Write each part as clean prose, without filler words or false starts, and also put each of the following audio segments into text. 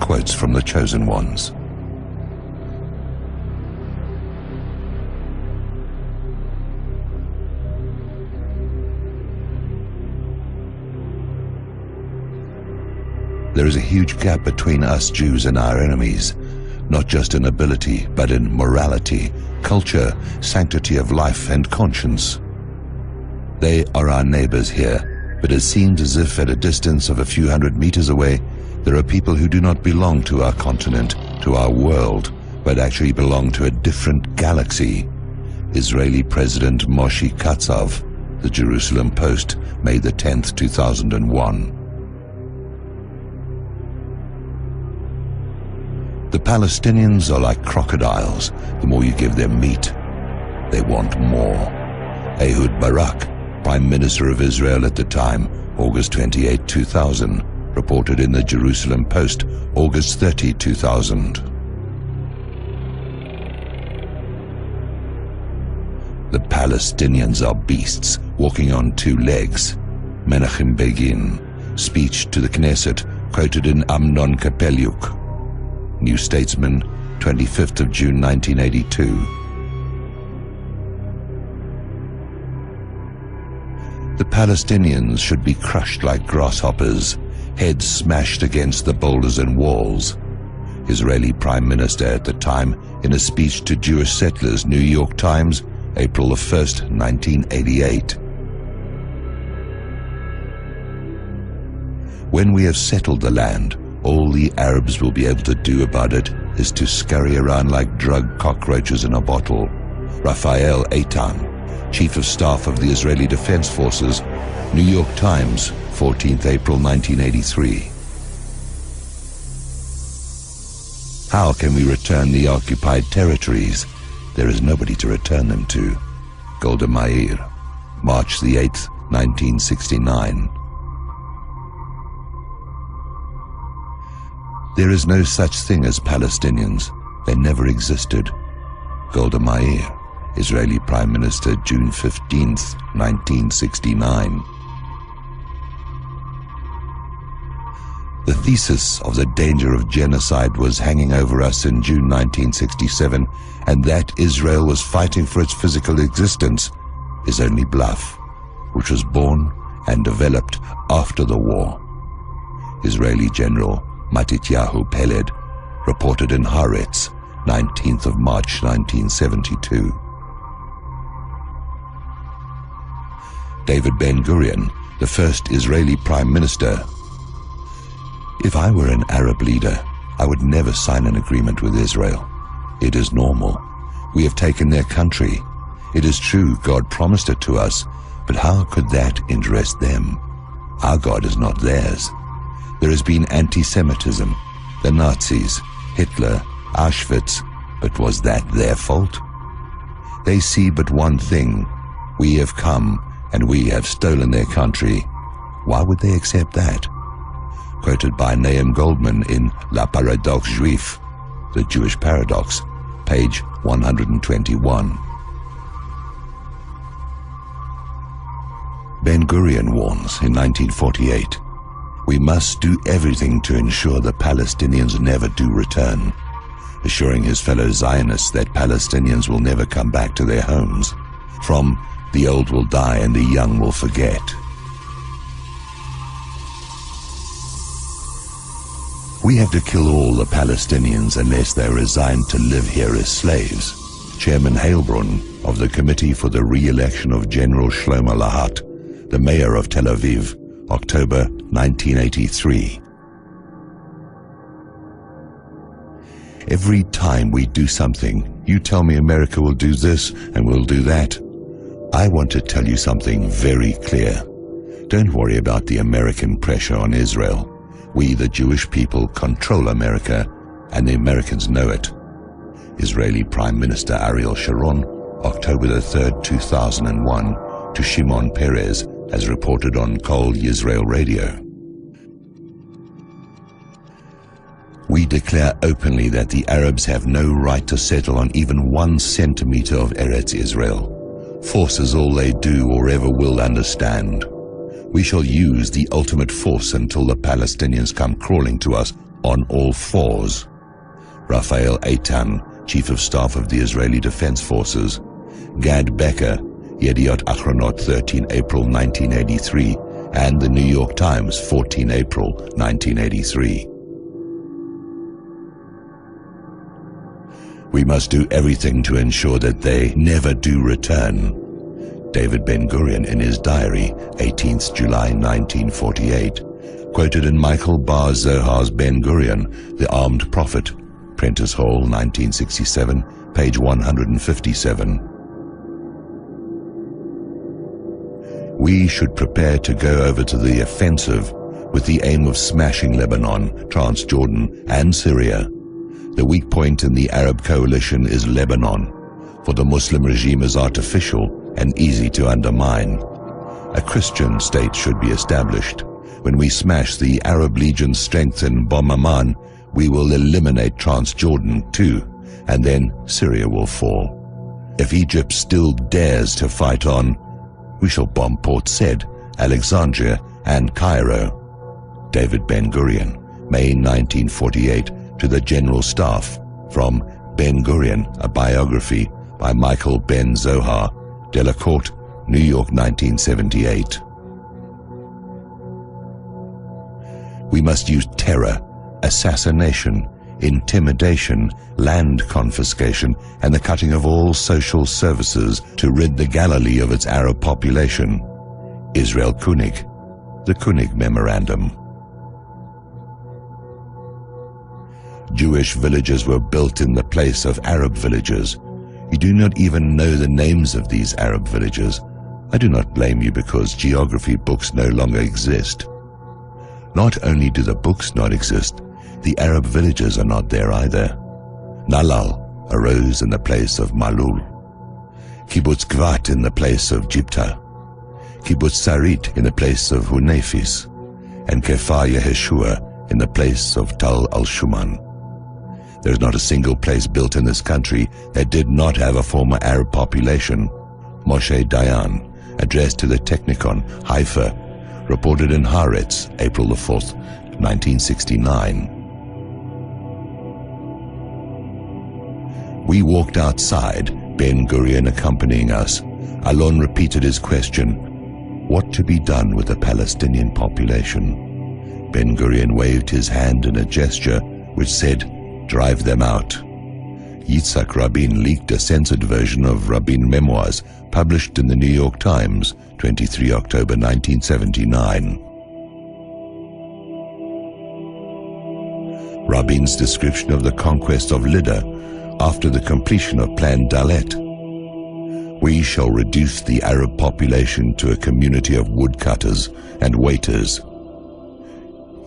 quotes from the chosen ones. There is a huge gap between us Jews and our enemies, not just in ability, but in morality, culture, sanctity of life and conscience. They are our neighbors here, but it seems as if at a distance of a few hundred meters away, there are people who do not belong to our continent, to our world, but actually belong to a different galaxy. Israeli President Moshe Katsav, the Jerusalem Post, May the 10th, 2001. The Palestinians are like crocodiles. The more you give them meat, they want more. Ehud Barak, Prime Minister of Israel at the time, August 28, 2000, reported in the Jerusalem Post, August 30, 2000. The Palestinians are beasts, walking on two legs. Menachem Begin, speech to the Knesset, quoted in Amnon Kapeliuk. New Statesman, 25th of June 1982. The Palestinians should be crushed like grasshoppers, heads smashed against the boulders and walls. Israeli Prime Minister at the time in a speech to Jewish settlers, New York Times, April 1st, 1988. When we have settled the land, all the Arabs will be able to do about it is to scurry around like drug cockroaches in a bottle. Raphael Eitan, Chief of Staff of the Israeli Defense Forces, New York Times, 14th April 1983. How can we return the occupied territories? There is nobody to return them to. Golda Meir, March the 8th, 1969. There is no such thing as Palestinians. They never existed. Golda Meir, Israeli Prime Minister, June 15th, 1969. The thesis of the danger of genocide was hanging over us in June 1967, and that Israel was fighting for its physical existence is only bluff, which was born and developed after the war. Israeli General Matityahu Peled reported in Haaretz, 19th of March 1972. David Ben-Gurion, the first Israeli Prime Minister. If I were an Arab leader, I would never sign an agreement with Israel. It is normal. We have taken their country. It is true God promised it to us, but how could that interest them? Our God is not theirs. There has been anti-Semitism, the Nazis, Hitler, Auschwitz, but was that their fault? They see but one thing. We have come and we have stolen their country. Why would they accept that? Quoted by Naim Goldman in La Paradoxe Juif, The Jewish Paradox, page 121. Ben-Gurion warns in 1948, "We must do everything to ensure the Palestinians never do return," assuring his fellow Zionists that Palestinians will never come back to their homes. From "the old will die and the young will forget." We have to kill all the Palestinians unless they are resigned to live here as slaves. Chairman Heilbrunn of the Committee for the Re-election of General Shlomo Lahat, the mayor of Tel Aviv, October 1983. Every time we do something, you tell me America will do this and will do that. I want to tell you something very clear. Don't worry about the American pressure on Israel. We, the Jewish people, control America, and the Americans know it. Israeli Prime Minister Ariel Sharon, October the 3rd, 2001, to Shimon Peres, as reported on Kol Yisrael Radio. We declare openly that the Arabs have no right to settle on even 1 centimeter of Eretz Israel. Force is all they do or ever will understand. We shall use the ultimate force until the Palestinians come crawling to us on all fours. Rafael Eitan, Chief of Staff of the Israeli Defense Forces, Gad Becker, Yediot Achronot, 13 April 1983, and the New York Times, 14 April 1983. We must do everything to ensure that they never do return. David Ben-Gurion in his diary, 18th July 1948, quoted in Michael Bar Zohar's Ben-Gurion, The Armed Prophet, Prentice Hall, 1967, page 157. We should prepare to go over to the offensive with the aim of smashing Lebanon, Transjordan, and Syria. The weak point in the Arab coalition is Lebanon, for the Muslim regime is artificial and easy to undermine. A Christian state should be established. When we smash the Arab Legion's strength in Bom Amman, we will eliminate Transjordan too, and then Syria will fall. If Egypt still dares to fight on, we shall bomb Port Said, Alexandria, and Cairo. David Ben-Gurion, May 1948, to the General Staff, from Ben-Gurion, a biography by Michael Ben Zohar, Delacorte, New York, 1978. We must use terror, assassination, intimidation, land confiscation, and the cutting of all social services to rid the Galilee of its Arab population. Israel Koenig, the Koenig Memorandum. Jewish villages were built in the place of Arab villages. You do not even know the names of these Arab villages. I do not blame you because geography books no longer exist. Not only do the books not exist, the Arab villages are not there either. Nalal arose in the place of Malul, Kibbutz Gvat in the place of Jipta, Kibbutz Sarit in the place of Hunefis, and Kefar Yeshua in the place of Tal al-Shuman. There is not a single place built in this country that did not have a former Arab population. Moshe Dayan, addressed to the Technikon, Haifa, reported in Haaretz, April the 4th, 1969. We walked outside, Ben-Gurion accompanying us. Alon repeated his question, what to be done with the Palestinian population? Ben-Gurion waved his hand in a gesture which said, drive them out. Yitzhak Rabin leaked a censored version of Rabin memoirs published in the New York Times, 23 October 1979. Rabin's description of the conquest of Lydda after the completion of Plan Dalet. We shall reduce the Arab population to a community of woodcutters and waiters.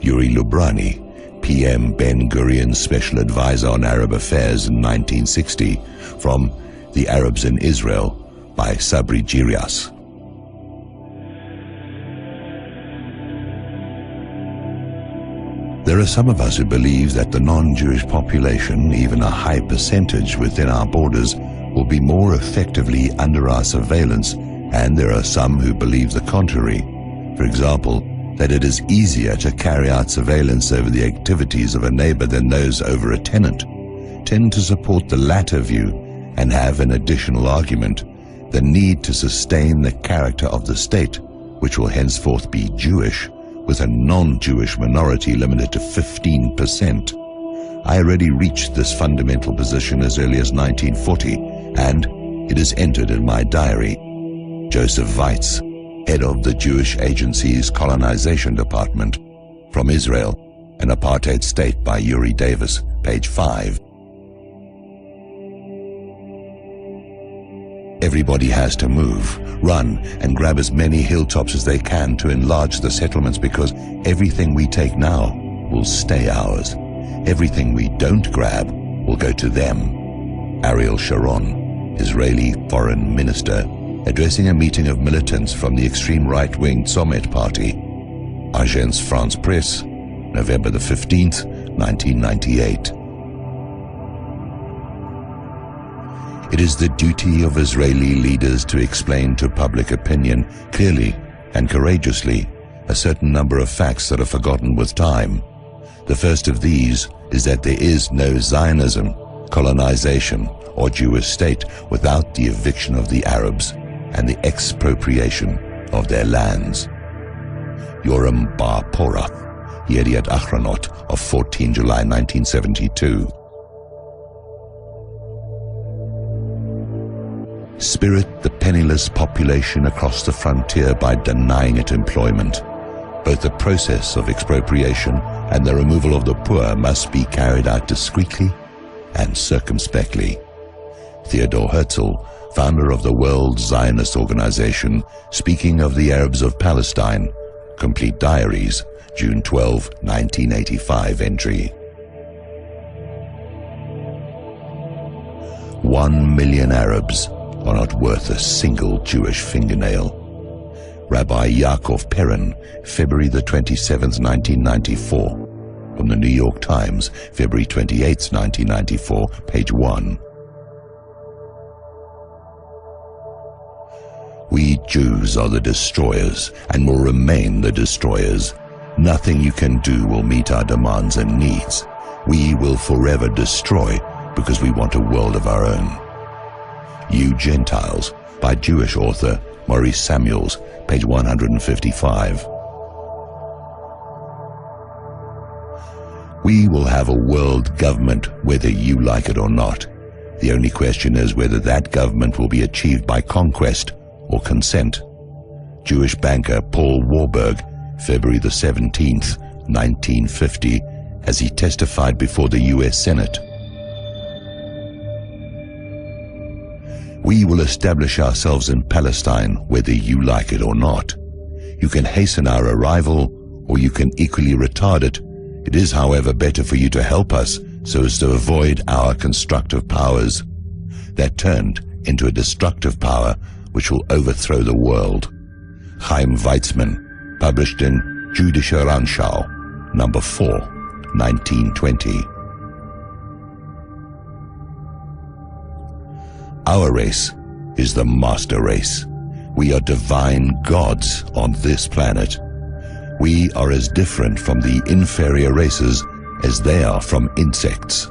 Yuri Lubrani, PM Ben-Gurion's Special Advisor on Arab Affairs in 1960, from The Arabs in Israel by Sabri Girias. There are some of us who believe that the non-Jewish population, even a high percentage within our borders, will be more effectively under our surveillance, and there are some who believe the contrary. For example, that it is easier to carry out surveillance over the activities of a neighbor than those over a tenant, tend to support the latter view and have an additional argument, the need to sustain the character of the state, which will henceforth be Jewish, with a non-Jewish minority limited to 15%. I already reached this fundamental position as early as 1940, and it is entered in my diary. Joseph Weitz, head of the Jewish Agency's Colonization Department, from Israel, an Apartheid State by Yuri Davis, page 5. Everybody has to move, run, and grab as many hilltops as they can to enlarge the settlements, because everything we take now will stay ours. Everything we don't grab will go to them. Ariel Sharon, Israeli Foreign Minister, addressing a meeting of militants from the extreme right-wing Tzomet Party. Agence France Presse, November the 15th, 1998. It is the duty of Israeli leaders to explain to public opinion clearly and courageously a certain number of facts that are forgotten with time. The first of these is that there is no Zionism, colonization, or Jewish state without the eviction of the Arabs and the expropriation of their lands. Yoram Bar Porath, Yediat Achronot of 14 July 1972. Spirit the penniless population across the frontier by denying it employment. Both the process of expropriation and the removal of the poor must be carried out discreetly and circumspectly. Theodor Herzl, founder of the World Zionist Organization, speaking of the Arabs of Palestine, Complete Diaries, June 12, 1985 entry. 1 million Arabs are not worth a single Jewish fingernail. Rabbi Yaakov Perrin, February the 27th, 1994. From the New York Times, February 28th, 1994, page 1. We Jews are the destroyers and will remain the destroyers. Nothing you can do will meet our demands and needs. We will forever destroy because we want a world of our own. You Gentiles, by Jewish author Maurice Samuels, page 155. We will have a world government whether you like it or not. The only question is whether that government will be achieved by conquest or consent. Jewish banker Paul Warburg, February the 17th, 1950, as he testified before the U.S. Senate. We will establish ourselves in Palestine whether you like it or not. You can hasten our arrival or you can equally retard it. It is, however, better for you to help us so as to avoid our constructive powers. That turned into a destructive power which will overthrow the world. Chaim Weizmann, published in Jüdische Rundschau, number 4, 1920. Our race is the master race. We are divine gods on this planet. We are as different from the inferior races as they are from insects.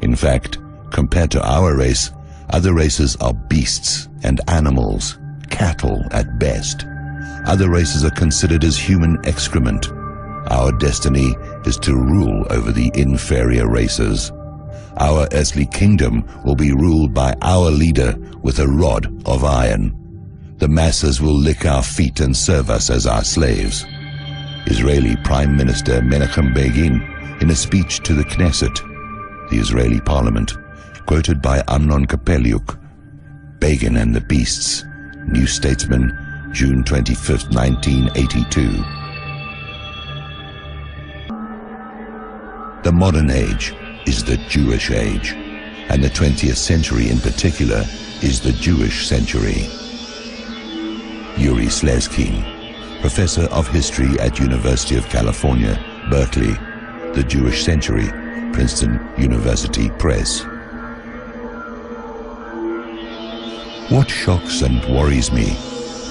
In fact, compared to our race, other races are beasts and animals, cattle at best. Other races are considered as human excrement. Our destiny is to rule over the inferior races. Our earthly kingdom will be ruled by our leader with a rod of iron. The masses will lick our feet and serve us as our slaves. Israeli Prime Minister Menachem Begin, in a speech to the Knesset, the Israeli parliament, quoted by Amnon Kapeliuk, Begin and the Beasts, New Statesman, June 25, 1982. The modern age is the Jewish age, and the 20th century in particular is the Jewish century. Yuri Slezkin, Professor of History at University of California, Berkeley, The Jewish Century, Princeton University Press. What shocks and worries me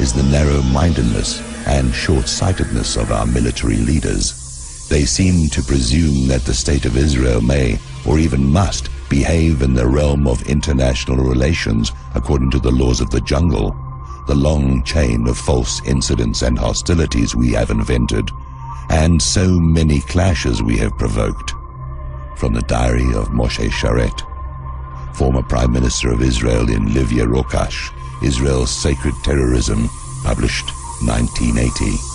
is the narrow-mindedness and short-sightedness of our military leaders. They seem to presume that the State of Israel may, or even must, behave in the realm of international relations according to the laws of the jungle, the long chain of false incidents and hostilities we have invented, and so many clashes we have provoked. From the diary of Moshe Sharet, former Prime Minister of Israel in Livia Rokash, Israel's Sacred Terrorism, published 1980.